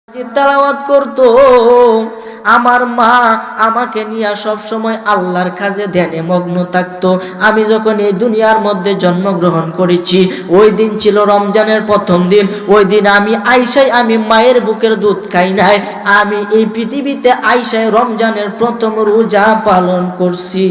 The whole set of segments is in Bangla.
তেলাওয়াত করতো। আমার মা আমাকে নিয়ে সব সময় আল্লাহর কাজে ধ্যানে মগ্ন থাকতো। আমি যখন এই দুনিয়ার মধ্যে জন্মগ্রহণ করেছি, ওই দিন ছিল রমজানের প্রথম দিন। ওই দিন আমি মায়ের বুকের দুধ খাই নাই। আমি এই পৃথিবীতে আইসায় রমজানের প্রথম রোজা পালন করছি।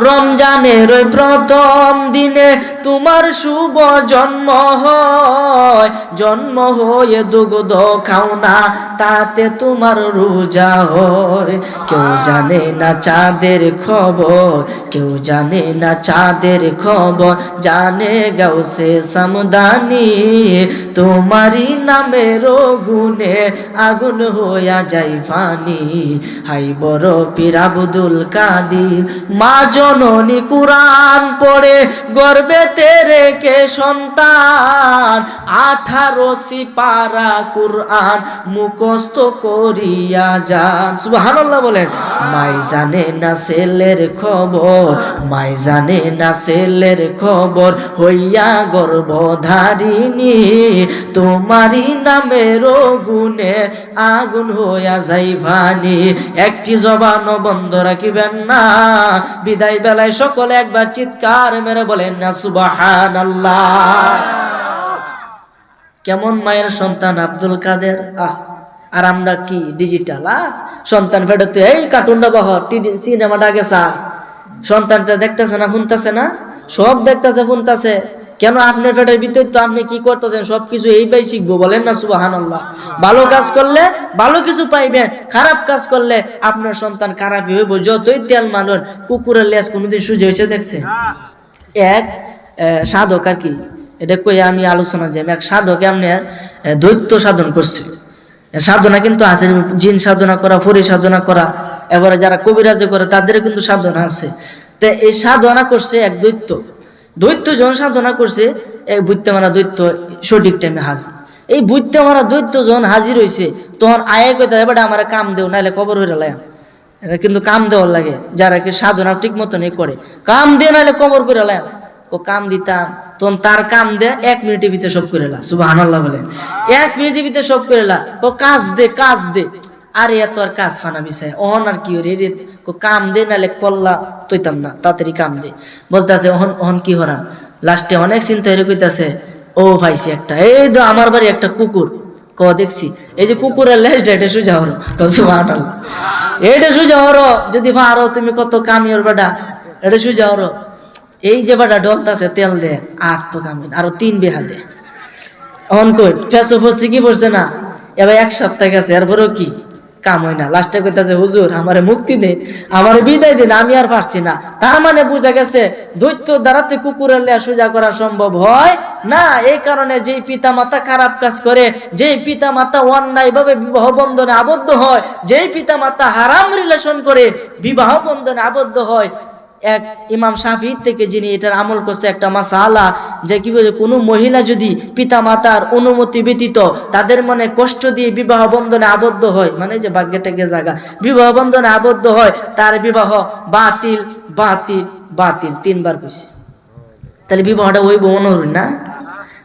রমজানের ওই প্রথম দিনে তোমার শুভ জন্ম হয়। জন্ম হয়ে দুগ্ধ খাও না, তাতে তোমার রোজা হয়। কেউ জানে না চাঁদের খবর, কেউ জানে না চাঁদের খবর, জানে গাউসে সামদানি। তোমারই নামের গুণে আগুন হইয়া যাই ফানি। হাই বড় পীর আব্দুল কাদির, মা জননী কুরআন পড়ে গর্বেতে রেখে সন্তান 18 সিপারা কুরআন মুখস্থ করিয়া যান। সুবহানাল্লাহ বলেন। মাই জানে না ছেলের খবর, মাই জানে না ছেলের খবর, হইয়া গর্ভধারিণী। তোমারই নামের গুণে আগুন হইয়া যাই ফানি। একটি জবান বন্ধ রাখিবেন না। বিদায় বেলায় সকলে একবার চিৎকার মেরে বলেন না সুবহানাল্লাহ। কেমন মায়ের সন্তান আব্দুল কাদের। আর আমরা কি ডিজিটাল সন্তান ফেরত এই কার্টুনটা বহর সিনেমাটা গেছা। সন্তানটা দেখতেছে না, শুনতেছে না, সব দেখতেছে শুনতেছে। কেন আপনার পেটের ভিতরে তো আপনি কি করতেছেন সবকিছু এই পাই শিখবো। বলেন না সুবহানাল্লাহ। ভালো কাজ করলে ভালো কিছু পাইবেন, খারাপ কাজ করলে আপনার সন্তান খারাপই হইব। যতই তেল মানুষ, কুকুরের লেজ কোনোদিন সুজে হয়েছে দেখছে? এক সাধক আর কি, এটা কই আমি আলোচনা যাই। এক সাধক আপনার দৈত্য সাধন করছে। সাধনা কিন্তু আছে, জিন সাধনা করা, ফরি সাধনা করা, এবারে যারা কবিরাজ করে তাদের কিন্তু সাধনা আছে। তো এই সাধনা করছে এক দৈত্য জন সাধনা করছে। এই বুঝতে মারা দৈত্য সঠিক টাইমে হাজির। এই বুঝতে মারা দৈত্য জন হাজির হয়েছে, তখন আয়ে কইতে এবার আমার কাম দেও, নাহলে কবর হইরা লাইম। এটা কিন্তু কাম দেওয়ার লাগে, যারা কি সাধনা ঠিক মতন করে কাম দিয়ে, নাহলে কবর করে লাইম। ও কাম দিতাম, তখন তার কাম দে 1 মিনিটের ভিতরে সব করে লা। সুবহানাল্লাহ বলেন। 1 মিনিটের ভিতরে সব করে লা। কাজ দে। আরে এত আর কাজ ফানা বিষয় অহন আর কি রে কাম দে, নাহলে কল্লা তৈতাম না, তাড়াতাড়ি কাম দে। বলতেছে অহন কি হরাম। লাস্টে অনেক চিন্তা হয়ে কইতাছে, ও ভাইছি একটা, এই তো আমার বাড়ি একটা কুকুর দেখছি, এই যে কুকুরের লেজটা এটা সুজা হরো। সুবহানাল্লাহ। এটা সুজা হরো, যদি পারো তুমি কত কামিওর বেটা, এটা সুজা হরো। এই যে বেটা ডলতাছে তেল দে, আর তো কামিন, আরো 3 বিঘা দে। অন কই ফেসো ফসি কি পড়ছে না, এবার 1 সপ্তাহ গেছে, এরপরেও কি কাম হয় না। লাস্টে কইতাছে, হুজুর আমারে মুক্তি দেন, আমারে বিদায় দিন, আমি আর পারছি না। তার মানে বুঝা গেছে দৈত্য দ্বারাতে কুকুরের লেজ সোজা করা সম্ভব হয় না। এই কারণে যেই পিতা মাতা খারাপ কাজ করে, যেই পিতা মাতা অন্যায় ভাবে বিবাহ বন্ধনে আবদ্ধ হয়, যেই পিতা মাতা হারাম রিলেশন করে বিবাহ বন্ধনে আবদ্ধ হয়, এক ইমাম শাফি থেকে যিনি এটার আমল করছে একটা মাসালা, যে কি বলে কোনো মহিলা যদি পিতা মাতার অনুমতি ব্যতীত তাদের মনে কষ্ট দিয়ে বিবাহ বন্ধনে আবদ্ধ হয়, মানে যে ভাগ্যটাকে জায়গা বিবাহ বন্ধনে আবদ্ধ হয়, তার বিবাহ বাতিল বাতিল বাতিল 3 বার কইছে। তাহলে বিবাহটা হইব মনোহর না,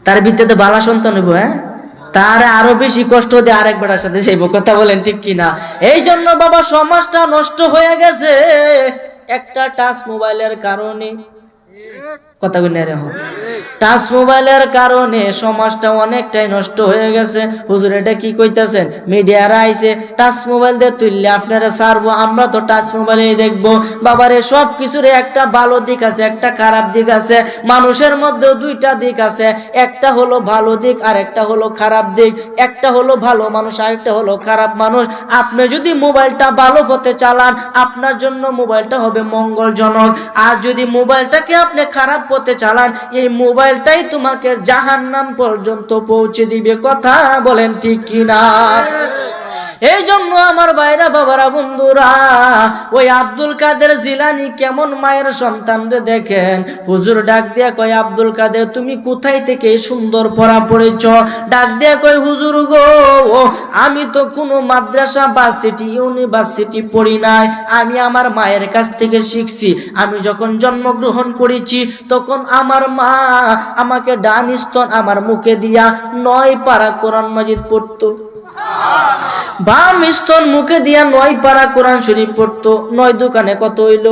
তার ভিত্তিতে বালা সন্তান হইব। তার আরো বেশি কষ্ট দিয়ে আরেক বেটার সাথে যাইব। কথা বলেন ঠিক কিনা? এই জন্য বাবা সমাজটা নষ্ট হয়ে গেছে একটা টাচ মোবাইলের কারণে। কথা বলি না, টাচ মোবাইলের কারণে সমাজটা অনেকটাই নষ্ট হয়ে গেছে। হুজুর এটা কি কইতাছেন? মিডিয়ারা আইছে টাচ মোবাইল দিয়ে তুললে আপনারা ছাড়বো, আমরা তো টাচ মোবাইলেই দেখবো। বাবারে সব কিছুর একটা ভালো দিক আছে, একটা খারাপ দিক আছে। মানুষের মধ্যেও 2টা দিক আছে, একটা হলো ভালো দিক আর একটা হলো খারাপ দিক। একটা হলো ভালো মানুষ আর একটা হলো খারাপ মানুষ। আপনি যদি মোবাইলটা ভালো পথে চালান, আপনার জন্য মোবাইলটা হবে মঙ্গলজনক। আর যদি মোবাইলটাকে আপনি খারাপ পথে চালান, এই মোবাইলটাই তোমাকে জাহান্নাম পর্যন্ত পৌঁছে দিবে। কথা বলেন ঠিক কিনা? এই জন্য আমার ভাইরা বাবারা বন্ধুরা, ওই আব্দুল কাদের জিলানী কেমন মায়ের সন্তান রে দেখেন। হুজুর ডাক দিয়া কয়, আব্দুল কাদের তুমি কোথায় থেকে সুন্দর পড়া পড়েছ? ডাক দিয়া কয়, হুজুর গো আমি তো কোনো মাদ্রাসা বা সিটি ইউনিভার্সিটি পড়ি নাই, আমি আমার মায়ের কাছ থেকে শিখছি। আমি যখন জন্মগ্রহণ করেছি তখন আমার মা আমাকে ডান স্তন আমার মুখে দিয়া 9 পারা কোরআন মাজিদ পড়তো। বাম স্তন মুখে দিয়া 9 পারা কোরআন শরীফ পড়তো। 9 দোকানে কত হইল?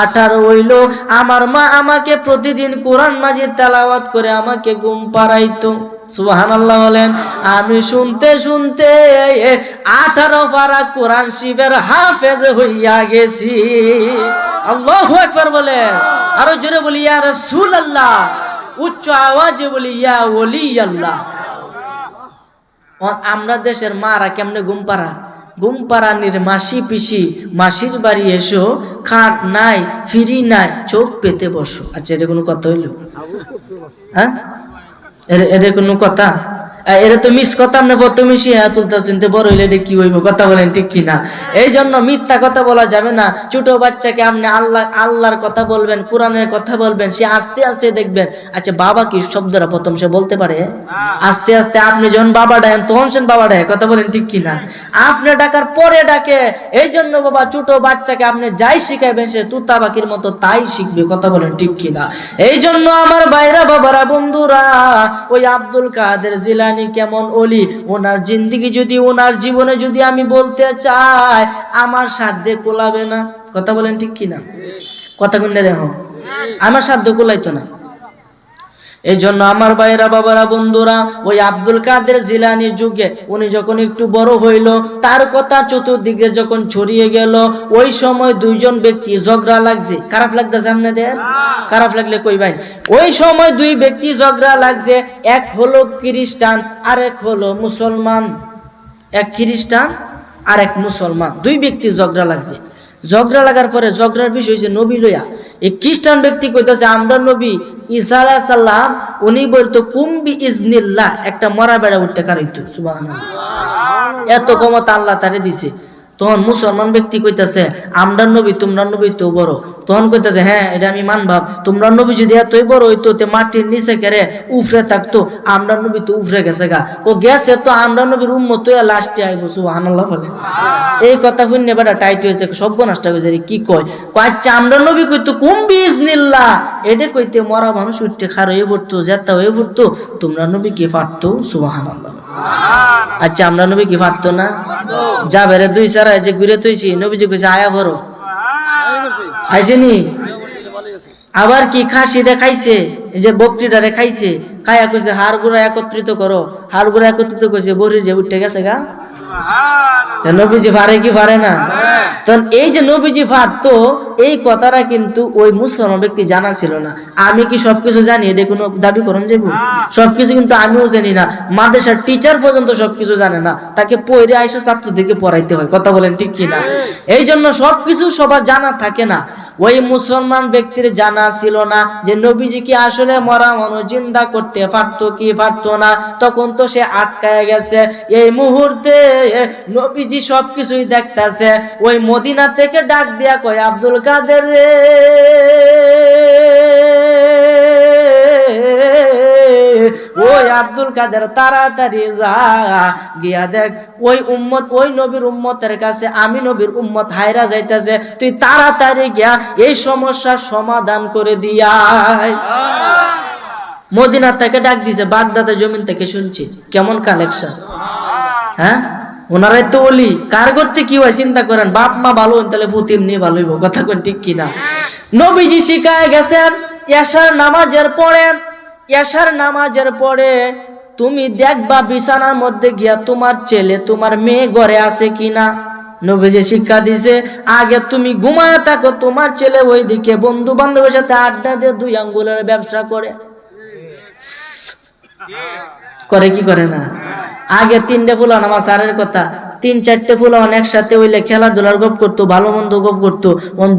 18 হইল। আমার মা আমাকে প্রতিদিন কোরআন মাজিদ তেলাওয়াত করে আমাকে ঘুম পাড়াইতো। সুবহানাল্লাহ বলেন। আমি শুনতে শুনতে 18 পারা কোরআন শরীফের হাফেজ হইয়া গেছি। আল্লাহু আকবার বলেন। আরো জোরে বলি ইয়া রাসূলুল্লাহ, উচ্চ আওয়াজে বলি ইয়া ওলি আল্লাহ। আমরা দেশের মারা কেমনে ঘুম পাড়া? ঘুম পাড়ানির মাসি পিসি মাসির বাড়ি এসো, খাট নাই ফিরি নাই, চোখ পেতে বসো। আচ্ছা, এটা কোনো কথা হইল? হ্যাঁ, এটা কোনো কথা? এটা তো মিস কথা। আপনি প্রথমে শিয়া তুলতে শুনতে বড় হইলে এটা কি হইব? কথা বলেন ঠিক কিনা? এই জন্য মিথ্যা কথা বলা যাবে না। ছোট বাচ্চাকে আপনি আল্লাহর কথা বলবেন, কোরআনের কথা বলবেন, সে আস্তে আস্তে দেখবেন। আচ্ছা, বাবা কি শব্দটা প্রথম সে বলতে পারে? আস্তে আস্তে আপনি যখন বাবা ডাকেন তখন সে বাবা ডাকে। কথা বলেন ঠিক কিনা? আপনি ডাকার পরে ডাকে। এই জন্য বাবা ছোট বাচ্চাকে আপনি যাই শিখাইবেন সে তুতা পাখির মতো তাই শিখবে। কথা বলেন ঠিক কিনা? এই জন্য আমার ভাইরা, বাবারা, বন্ধুরা, ওই আব্দুল কাদের জিলানী কেমন ওলি, ওনার জিন্দেগি যদি, ওনার জীবনে যদি আমি বলতে চাই, আমার সাধ্যে কোলাবে না। কথা বলেন ঠিক কিনা? কথা কোন রে? আমার সাধ্য কোলাইতো না। এই জন্য আমার ভাইরা, বাবারা, বন্ধুরা, ওই আব্দুল কাদের জিলানির যুগে উনি যখন একটু বড় হইল, তার কথা চতুর্দিকে যখন ছড়িয়ে গেল, ওই সময় দুইজন ব্যক্তি ঝগড়া লাগছে। খারাপ লাগতেছে আপনাদের? খারাপ লাগলে কই ভাই। ওই সময় দুই ব্যক্তি ঝগড়া লাগছে। এক হলো খ্রিস্টান আর এক হলো মুসলমান। এক খ্রিস্টান আর এক মুসলমান, দুই ব্যক্তি ঝগড়া লাগছে। ঝগড়া লাগার পরে ঝগড়ার বিষয় হয়েছে নবী লইয়া। এই খ্রিস্টান ব্যক্তি কইতেছে আমরা নবী ঈসা আলাইহিস সালাম, উনি বলতো কুম্বি ইজনিল্লাহ, একটা মরা বেড়া উঠতে কারিত। সুবহানাল্লাহ, এত ক্ষমতা আল্লাহ তারে দিছে। তখন মুসলমান ব্যক্তি কইতাছে আমরা নবী, তোমরা নবী তো বড়। তখন কইতাছে হ্যাঁ, এটা আমি মানবাম। তোমরা নবী যদি এতই বড় হইতো তে মাটির নিচে কেড়ে উফরে থাকতো, আমরা নবী তো উফরে গেছে গা। ও গেছে তো আমরা নবীর উম্মত হইয়া লাস্টে আইব। সুবহানাল্লাহ বলে। এই কথা শুনে বেটা টাইট হয়েছে, সর্বনাশটা হয়েছে। কি কয়? আচ্ছা, আমরা নবী কইতো কুম্বি ইজনিল্লাহ, এটা কইতে মরা মানুষ উঠতে খার হয়ে পড়তো, জেতা হয়ে পড়তো। তোমরা নবী কি পারতো? সুবহানাল্লাহ। আচ্ছা, আমরা নবী কি পারতো না? যাবেরে দুই চারা যে ঘুরে তৈছি, নবীজি কইছে আয়া বড় আইসেনি। আবার কি খাসিটা খাইছে, এই যে বকরিটারে খাইছে, খাইয়া কইছে হাড় গুড়া একত্রিত করো। হাড় গুড়া একত্রিত কইছে, বড়ি যে উঠে গেছে গা। নবীজি পারে কি পারে না? তখন এই যে নবীজি পারতো, এই কথাটা কিন্তু ওই মুসলমান ব্যক্তি জানা ছিল না। আমি কি সবকিছু জানি এটা কোনো দাবি করুন যাবো? সবকিছু কিন্তু আমিও জানি না। মাদ্রাসার টিচার পর্যন্ত সবকিছু জানে না, তাকে পড়ে আইসা ছাত্রদেরকে পড়াইতে হয়। কথা বলেন ঠিক কিনা? এই জন্য সবকিছু সবার জানা থাকে না। ওই মুসলমান ব্যক্তির জানা ছিল না যে নবীজি কি আসলে মরা মানুষ জিন্দা করতে পারতো কি পারতো না। তখন তো সে আটকায় গেছে। এই মুহূর্তে নবীজি সবকিছুই দেখতেছে। ওই মদিনা থেকে ডাক দিয়া কয় আব্দুল কাদের রে, ওই আব্দুল কাদের তাড়াতাড়ি যা গিয়া দেখ ওই উম্মত, ওই নবীর উম্মতের কাছে আমি নবীর উম্মত হায়রা যাইতেছে, তুই তাড়াতাড়ি গিয়া এই সমস্যার সমাধান করে দিয়াই। মদিনা থেকে ডাক দিছে, বাগদাদের জমিন থেকে শুনছি। কেমন কালেকশন! হ্যাঁ, ওনারাই তো ওলি। কার করতে কি হয় চিন্তা করেন। বাপ মা ভালো হইন তাহলে পুত এমনি ভালো হইব। কথা কোন ঠিক কিনা? নবীজি শিখায় গেছেন এশার নামাজের পরে, এশার নামাজের পরে তুমি দেখবা বিছানার মধ্যে গিয়া তোমার ছেলে তোমার মেয়ে ঘরে আছে কিনা। নবীজি শিক্ষা দিছে আগে তুমি ঘুমায় থাকো, তোমার ছেলে ওইদিকে বন্ধু বান্ধবের সাথে আড্ডা দিয়ে 2 আঙ্গুলের ব্যবসা করে। করে কি করে না? আগে 3টে ফুলান, আমার স্যারের কথা, 3-4টে ফুলান একসাথে হইলে খেলাধুলার গপ করতো, ভালো মন্দ গপ করতো।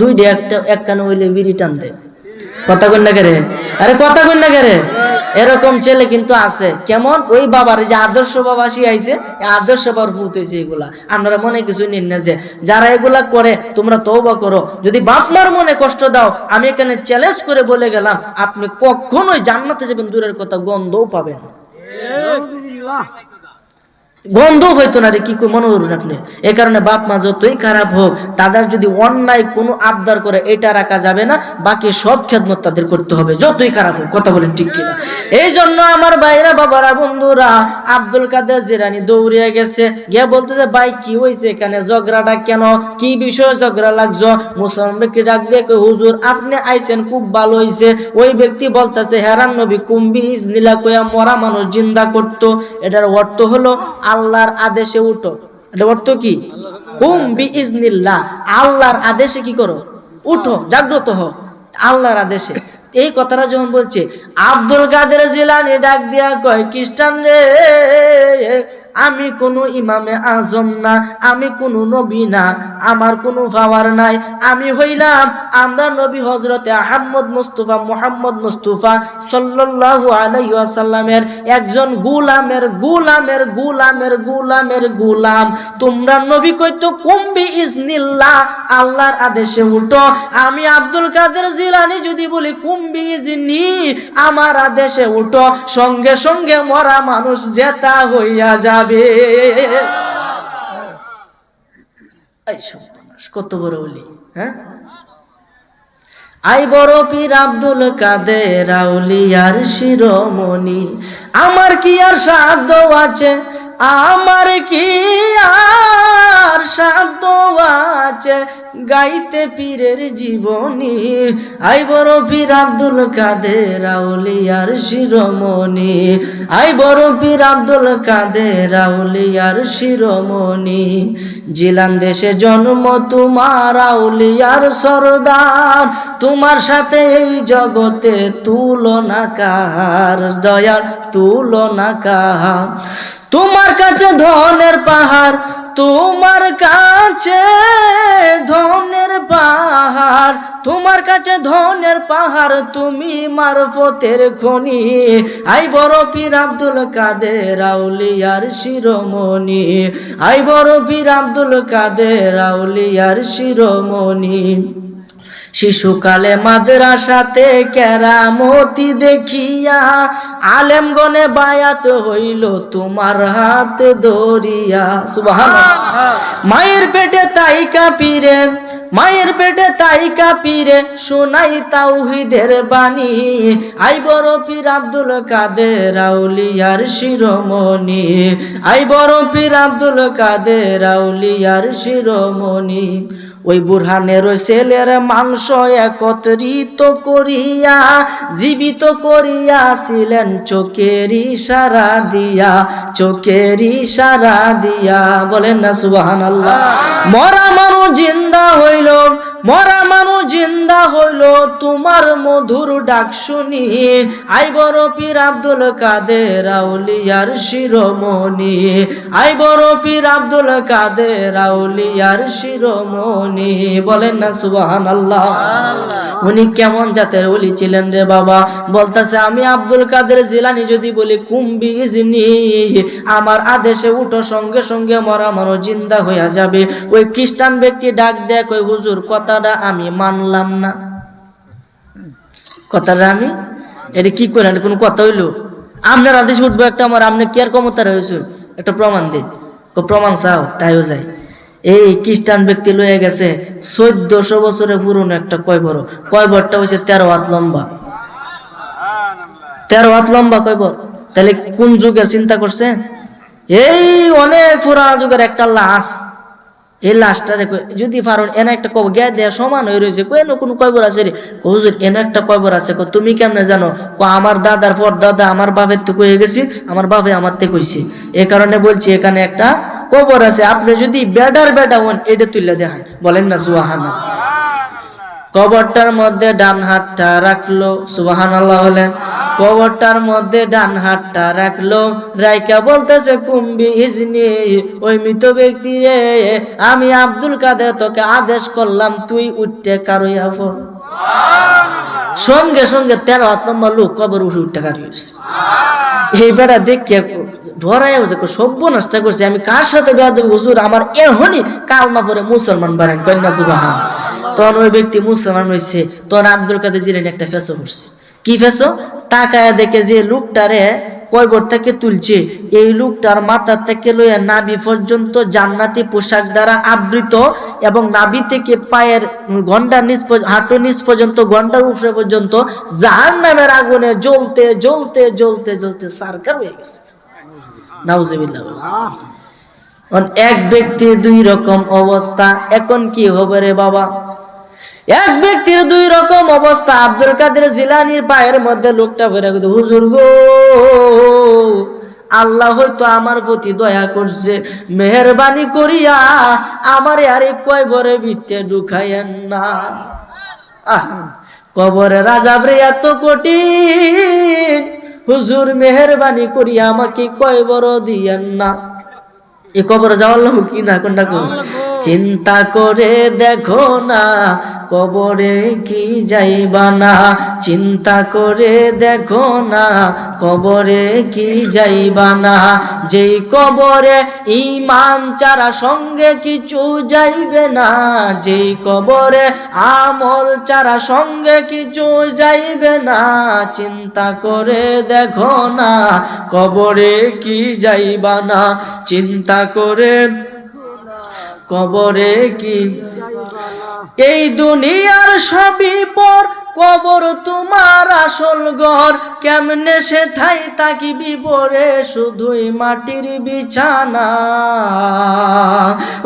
2টা এক কানে হইলে বিড়ি টানতে। কথা কন্যা করে? আরে কথা কন্যা করে? এরকম ছেলে কিন্তু আছে। কেমন? ওই বাবার যে আদর্শ বাবা শিখাইছে, আদর্শ বাবার ভূত হয়েছে এগুলা। আপনারা মনে কিছু নিন না যে যারা এগুলা করে তোমরা তওবা করো। যদি বাপ মার মনে কষ্ট দাও, আমি এখানে চ্যালেঞ্জ করে বলে গেলাম, আপনি কখনোই জান্নাতে যাবেন দূরের কথা, গন্ধও পাবেন। গন্ধ হইতো না রে, কি মনে করুন আপনি। এই কারণে বাপ মা যতই খারাপ হোক, তাদের যদি অন্যায় কোনো আবদার করে এটা রাখা যাবে না, বাকি সব খেদমত তাদের করতে হবে, যতই খারাপ হোক। কথা বলেন ঠিক কিনা? এই জন্য আমার ভাইরা, বাবারা, বন্ধুরা, আব্দুল কাদের জিলানী দৌড়িয়ে গেছে, গিয়ে বলতেছে ভাই কি হয়েছে এখানে, ঝগড়াটা কেন, কি বিষয়ে ঝগড়া লাগছো? মুসলমান ব্যক্তি ডাক দিয়ে কই হুজুর আপনি আইছেন খুব ভালো হয়েছে। ওই ব্যক্তি বলতেছে হেরান নবী কুম্বি ইজনিল্লাহ কইয়া মরা মানুষ জিন্দা করতো। এটার অর্থ হলো আল্লাহর আদেশে উঠো। এটার অর্থ কি? কুম্বি ইজনিল্লাহ, আল্লাহর আদেশে কি করো? উঠো, জাগ্রত হও আল্লাহর আদেশে। এই কথাটা যখন বলছে, আব্দুল কাদের জিলানী ডাক দিয়া কয় খ্রিস্টান রে, আমি কোনো ইমামে আজম না, আমি কোনো নবী না, আমার কোনো পাওয়ার নাই। আমি হইলাম আমরা নবী হযরতে আহমদ মুস্তাফা মুহাম্মদ মুস্তাফা সাল্লাল্লাহু আলাইহি ওয়াসাল্লামের একজন গোলামের গোলামের গোলামের গোলামের গোলাম। তোমরা নবী কইতো কুম্বি ইজনিল্লাহ, আল্লাহর আদেশে উঠো। আমি আব্দুল কাদের জিলানী যদি বলি কুম্বি ইজনি, আমার আদেশে উঠো, সঙ্গে সঙ্গে মরা মানুষ যেটা হইয়া যাবে। কত বড় ওলি, হ্যাঁ? আই বড় পীর আব্দুল কাদের আউলিয়ার শিরোমণি, আমার কি আর সাধ্য আছে, আমার কি আর সাধ্য আছে গাইতে পীরের জীবনী। আই বড় পীর আব্দুল কাদের আউলিয়ার শিরোমণি, আই বড় পীর আব্দুল কাদের আউলিয়ার শিরোমণি। জিলান দেশে জন্ম তোমার আউলিয়ার সরদার, তোমার সাথে এই জগতে তুলনা কার, দয়াল তুলনা কার। তোমার কাছে ধনের পাহাড়, তোমার কাছে ধনের পাহাড়, তোমার কাছে ধনের পাহাড়, তুমি মারফতের খনি। আই বড় পীর আব্দুল কাদের আউলিয়ার শিরোমণি, আই বড় পীর আব্দুল কাদের আউলিয়ার শিরোমণি। শিশুকালে মাদ্রাসাতে কেরামতি দেখিয়া আলেমগণে বায়াত হইল তোমার হাত ধরিয়া। সুবহানাল্লাহ। মায়ের পেটে তাইকা পীরে, মায়ের পেটে তাইকা পীরে শোনাই তাওহীদের বাণী। আই বড় পীর আব্দুল কাদের আউলিয়ার শিরোমণি, আই বড় পীর আব্দুল কাদের আউলিয়ার শিরোমণি। ওই বুরহানের ওই ছেলের মাংস একত্রিত করিয়া জীবিত করিয়াছিলেন চোখের ইশারা দিয়া, চোখের ইশারা দিয়া। বলেন না সুবহানাল্লাহ। মরা মানুষ জিন্দা হইল, মরা মানুষ জিন্দা হইল তোমার মধুর ডাক শুনি। আই বড় পীর আব্দুল কাদের আউলিয়ার শিরোমণি, আই বড় পীর আব্দুল কাদের আউলিয়ার শিরোমণি। বলেন না সুবহানাল্লাহ। উনি কেমন জাতের ওলি ছিলেন রে বাবা? বলতেছে আমি আব্দুল কাদের জিলানী যদি বলি কুম্বি ইজনি, আমার আদেশে উঠো, সঙ্গে সঙ্গে মরা মানুষ জিন্দা হইয়া যাবে। ওই খ্রিস্টান ব্যক্তি ডাক দেয় কই হুজুর কথাটা আমি মানলাম না, কথাটা আমি এটা কি করেন, কোনো কথা হইলো? আপনার আদেশে উঠবো একটা, আমার আপনি কি আর ক্ষমতা রয়েছে, একটা প্রমাণ দিন। প্রমাণ চাও, তাইও যায়। এই খ্রিস্টান ব্যক্তি লয়ে গেছে 1400 বছরের পুরনো একটা কয়বর, কয়বরটা হয়েছে 13 হাত লম্বা, 13 হাত লম্বা কয়বর। তাহলে কোন যুগের চিন্তা করছে? এই অনেক পুরানো যুগের একটা লাশ। এই লাশটারে যদি পারুন এনে একটা কব গে দেয়া সমান হয়ে রয়েছে, কেন কোন কয়বর আছে রে? হুজুর এনে একটা কয়বর আছে। তুমি কেমনে জানো? আমার দাদার পর দাদা আমার বাপের তো কয়ে গেছি, আমার বাপে আমার তে কইছি, এ কারণে বলছি এখানে একটা কবর আছে। আপনি যদি বেডার বেডা হন এটা তুলে দেখান। বলেন না সুবহানাল্লাহ। কবরটার মধ্যে ডান হাতটা রাখলো, সুবহানাল্লাহ বলেন। কবরটার মধ্যে ডান হাতটা রাখলো, রাইকা বলতেছে কুম্বি ইজনি, ওই মৃত ব্যক্তি রে, আমি আব্দুল কাদের তোকে আদেশ করলাম তুই উঠতে কারইয়া পড়। সঙ্গে সঙ্গে 13 হাত লম্বা লোক কবর উঠে উঠতে কারইছে। এই বেড়া দেখিয়া ধরাই সভ্য নষ্ট করছে, আমি কার সাথে বেয়াদবি? হুজুর আমার এখনই কালমা পরে মুসলমান বানান। কন্যা সুবহান। তখন ওই ব্যক্তি মুসলমান হয়েছে। তখন আব্দুল কাদের জিলানী একটা ফেসো করছে। কি ফেসো? তাকায় দেখে যে লোকটারে কবর থেকে তুলছে, এই লোকটার মাথা থেকে লইয়া নাভি পর্যন্ত জান্নাতি পোশাক দ্বারা আবৃত, এবং নাভি থেকে পায়ের গন্ডার নিচ, হাঁটুর নিচ পর্যন্ত, গন্ডার উপরে পর্যন্ত জাহান্নামের আগুনে জ্বলতে জ্বলতে জ্বলতে জ্বলতে সারকার হয়ে গেছে। নাউজুবিল্লাহ। এক ব্যক্তির দুই রকম অবস্থা, এখন কি হবে রে বাবা? এক ব্যক্তির দুই রকম অবস্থা। আব্দুল কাদের জিলানীর পায়ের মধ্যে লোকটা ভরে গেছে, হুজুর গো, আল্লাহ হয়তো আমার প্রতি দয়া করছে, মেহেরবানি করিয়া আমারে আরে কয়বরে ভিতরে ঢুকাইয়েন না। কবরের আযাব রে এত কঠিন, হুজুর মেহেরবানি করিয়া আমাকে কয়বর দিয়েন না। এ কবরে যাওয়ার লোক কি না, কোনটা কোন? চিন্তা করে দেখো না কবরে কি যাইবা না, চিন্তা করে দেখো না কবরে কি যাইবা না। যেই কবরে ঈমান ছাড়া সঙ্গে কিছু যাইবে না, যেই কবরে আমল ছাড়া সঙ্গে কিছু যাইবে না, চিন্তা করে দেখো না কবরে কি যাইবা না, চিন্তা করে কবরে কি। এই দুনিয়ার সবই পর, কবর তোমার আসল ঘর, কেমনে সে থাই তাকিবি পরে শুধুই মাটির বিছানা।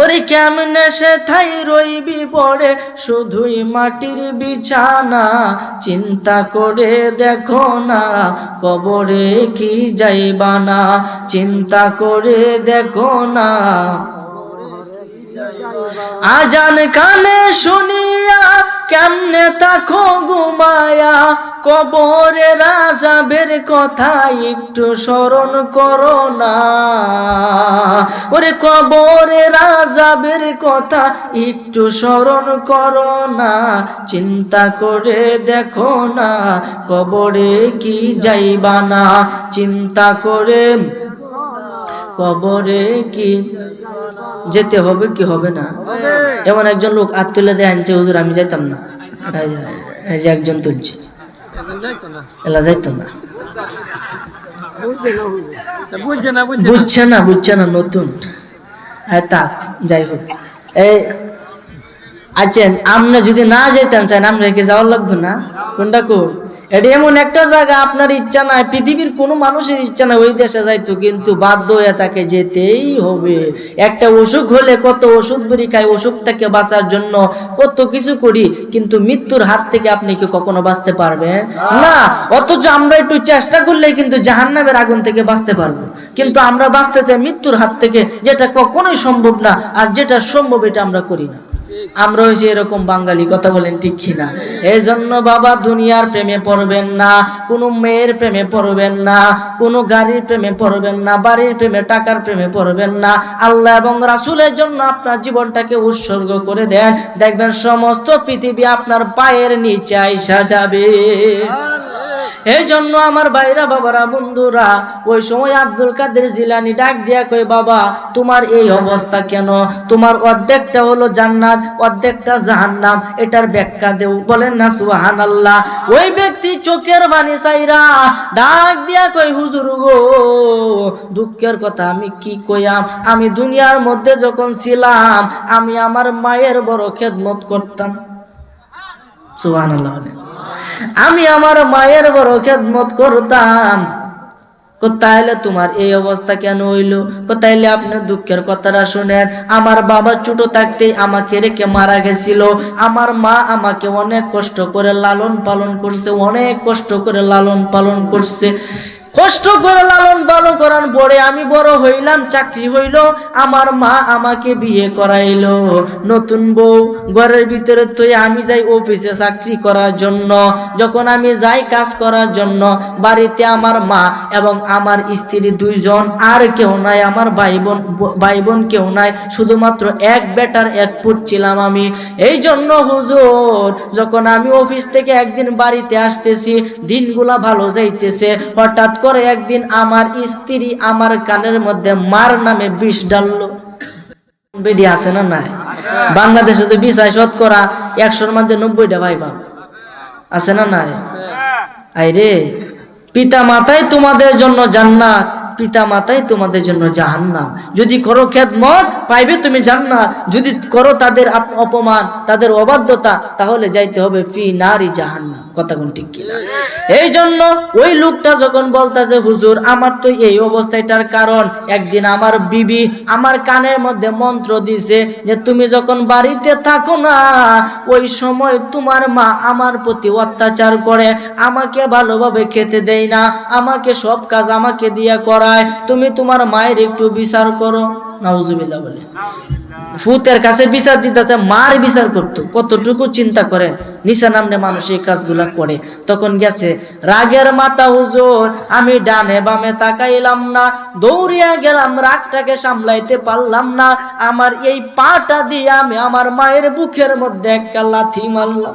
ওরে কেমনে সে থাই রইবি পরে শুধুই মাটির বিছানা, চিন্তা করে দেখো না কবরে কি যাইবা না, চিন্তা করে দেখো না। আজান কানে শুনিয়া কেমনে তাকো ঘুমায়া, কবরের আযাবের কথা একটু স্মরণ করো না। ওরে কবরের আযাবের কথা একটু স্মরণ করো না, চিন্তা করে দেখো না কবরে কি যাইবা না, চিন্তা করে কবরে কি যেতে হবে কি হবে না। এমন একজন লোক হাত তুলে দিয়ে আনছে, হুজুর আমি যাইতাম না। এই যে একজন তুলছে, এলা যাইতো না, বুঝছে না নতুন। তাক যাই হোক, এই আচ্ছা আপনি যদি না যেতেন চান, আমরা কি যাওয়ার লাগতো না? কোনটা কোন? এটা এমন একটা জায়গা আপনার ইচ্ছা নাই, পৃথিবীর কোনো মানুষের ইচ্ছা নাই ওই দেশে যাইতো, কিন্তু বাধ্য হয়ে তাকে যেতেই হবে। একটা অসুখ হলে কত ওষুধ বড়ি খাই, অসুখ থেকে বাঁচার জন্য কত কিছু করি, কিন্তু মৃত্যুর হাত থেকে আপনি কি কখনো বাঁচতে পারবেন না। অথচ আমরা একটু চেষ্টা করলেই কিন্তু জাহান্নামের আগুন থেকে বাঁচতে পারবো, কিন্তু আমরা বাঁচতে চাই মৃত্যুর হাত থেকে, যেটা কখনোই সম্ভব না। আর যেটা সম্ভব এটা আমরা করি না। আমরা হয়েছি এরকম বাঙালি, কথা বলেন ঠিক কিনা? এই জন্য বাবা দুনিয়ার প্রেমে পড়বেন না, কোনো মেয়ের প্রেমে পড়বেন না, কোনো গাড়ির প্রেমে পড়বেন না, বাড়ির প্রেমে, টাকার প্রেমে পড়বেন না। আল্লাহ এবং রাসূলের জন্য আপনার জীবনটাকে উৎসর্গ করে দেন, দেখবেন সমস্ত পৃথিবী আপনার পায়ের নিচে আইসা যাবে। এই জন্য আমার ভাইরা, বাবারা, বন্ধুরা, ওই সময় আব্দুল কাদের জিলানী ডাক দিয়া কই, বাবা তোমার এই অবস্থা কেন? তোমার অর্ধেকটা হলো জান্নাত, অর্ধেকটা জাহান্নাম, এটার ব্যাখ্যা দেও। বলেন না সুবহানাল্লাহ। ওই ব্যক্তি চোখের পানি চাইরা ডাক দিয়া কই, হুজুর গো, দুঃখের কথা আমি কি কইয়াম, আমি দুনিয়ার মধ্যে যখন ছিলাম আমি আমার মায়ের বড় খেদমত করতাম। সুবহানাল্লাহ। আমি আমার মায়ের বড় খেদমত করতাম। তাইলে তোমার এই অবস্থা কেন হইল? তাইলে আপনি দুঃখের কথাটা শুনেন। আমার বাবা ছোট থাকতেই আমাকে রেখে মারা গেছিল। আমার মা আমাকে অনেক কষ্ট করে লালন পালন করছে, অনেক কষ্ট করে লালন পালন করছে। কষ্ট করে লালন পালন করার পরে আমি বড় হইলাম, চাকরি হইল, আমার মা আমাকে বিয়ে করাইলো। নতুন বউ ঘরের ভিতরে তো আমি যাই অফিসে চাকরি করার জন্য। যখন আমি যাই কাজ করার জন্য, বাড়িতে আমার মা এবং আমার স্ত্রী দুইজন, আর কেউ নাই, আমার ভাই বোন কেউ নাই, শুধুমাত্র এক বেটার এক পুত ছিলাম আমি। এই জন্য হুজুর, যখন আমি অফিস থেকে একদিন বাড়িতে আসতেছি, দিনগুলা ভালো যাইতেছে, হঠাৎ করে একদিন আমার স্ত্রী আমার কানের মধ্যে মার নামে বিষ ডাললো। বেডি আছে না নাই? বাংলাদেশে তো বিষ হয় শতকরা 100-র মধ্যে 90টা ভাই বাপ আছে না নাই? আইরে পিতা মাতাই তোমাদের জন্য জান্নাত, পিতা মাতাই তোমাদের জন্য জাহান্নাম। যদি করো খেদমত পাইবে তুমি জান্নাত, যদি করো তাদের অপমান, তাদের অবাধ্যতা, তাহলে যাইতে হবে ফি নারি জাহান্নাম। কথা কোন ঠিক কিনা? এই জন্য ওই লোকটা যখন বলতাছে হুজুর আমার তো এই অবস্থাটার কারণ, একদিন আমার বিবি আমার কানের মধ্যে মন্ত্র দিছে যে তুমি যখন বাড়িতে থাকো না ওই সময় তোমার মা আমার প্রতি অত্যাচার করে, আমাকে ভালোভাবে খেতে দেয় না, আমাকে সব কাজ আমাকে দিয়া করায়, তুমি তোমার মায়ের একটু বিচার করো। নাউজুবিল্লাহ বলে ফুতের কাছে বিচার দিতেছে, মার বিচার করতো। কতটুকু চিন্তা করেন নিচা নামনে মানুষ এই কাজগুলা করে। তখন গেছে রাগের মাথা হুজুর, আমি ডানে বামে তাকাইলাম না, দৌড়িয়া গেলাম, রাগটাকে সামলাইতে পারলাম না, আমার এই পাটা দিয়ে আমি আমার মায়ের বুকের মধ্যে একটা লাথি মারলাম।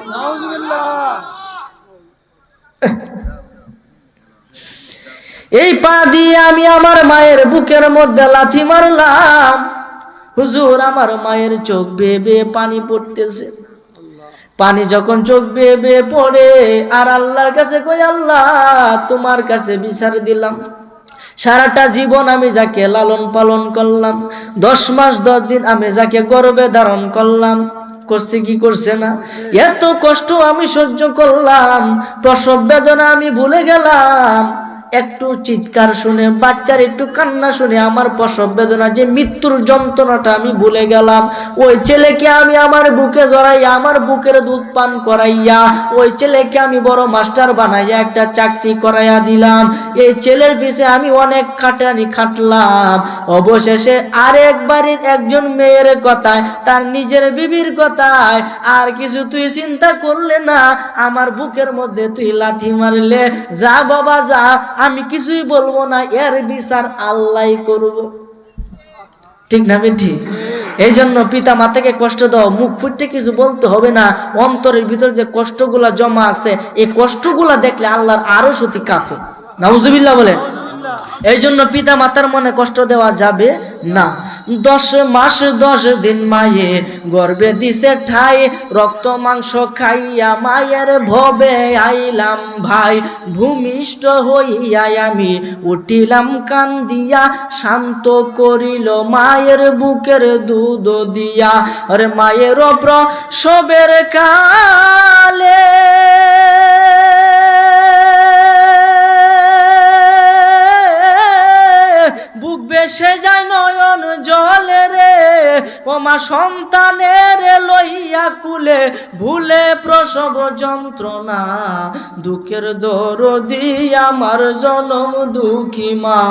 এই পা দিয়ে আমি আমার মায়ের বুকের মধ্যে লাথি মারলাম। হুজুর আমার মায়ের চোখ বেয়ে বেয়ে পানি পড়তেছে। পানি যখন চোখ বেয়ে বেয়ে পড়ে আর আল্লাহর কাছে কই, আল্লাহ তোমার কাছে বিচার দিলাম, সারাটা জীবন আমি যাকে লালন পালন করলাম, 10 মাস 10 দিন আমি যাকে গর্ভে ধারণ করলাম, করছে কি করছে না, এত কষ্ট আমি সহ্য করলাম, প্রসব বেদনা আমি ভুলে গেলাম, একটু চিৎকার শুনে, বাচ্চার একটু কান্না শুনে আমার প্রসব বেদনা, যে মৃত্যুর যন্ত্রণাটা আমি ভুলে গেলাম। ওই ছেলেকে আমি আমার বুকে জড়াইয়া, আমার বুকের দুধ পান করাইয়া, ওই ছেলেকে আমি বড় মাস্টার বানাইয়া একটা চাকরি করাইয়া দিলাম। এই ছেলের পিছে আমি অনেক খাটানি খাটলাম, অবশেষে আরেক বাড়ির একজন মেয়ের কথায়, তার নিজের বিবির কথায় আর কিছু তুই চিন্তা করলে না, আমার বুকের মধ্যে তুই লাথি মারলে, যা বাবা যা, আমি কিছুই বলবো না, এর বিচার আল্লাহ করব। ঠিক না বেঠি? এই জন্য পিতা মাতাকে কষ্ট দাও, মুখ ফুটে কিছু বলতে হবে না, অন্তরের ভিতর যে কষ্টগুলা জমা আছে এই কষ্টগুলা দেখলে আল্লাহর আরো সত্যি কাঁপে। নাউজুবিল্লাহ বলেন। এই জন্য পিতা মাতার মনে কষ্ট দেওয়া যাবে না। 10 মাস 10 দিন মায়ে গর্ভে দিছে ঠাই, রক্ত মাংস খাইয়া মায়ের ভবে আইলাম ভাই, ভূমিষ্ঠ হইয়া আমি উঠিলাম কান্দিয়া, শান্ত করিল মায়ের বুকের দুধ দিয়া। আরে মায়ের প্রসবের কালে বুক বেসে যায় নয়ন জলে রে, ও মা সন্তানের লইয়া কুলে, ভুলে প্রসব যন্ত্রণা, দুঃখের দরদি আমার জনম দুঃখী মা।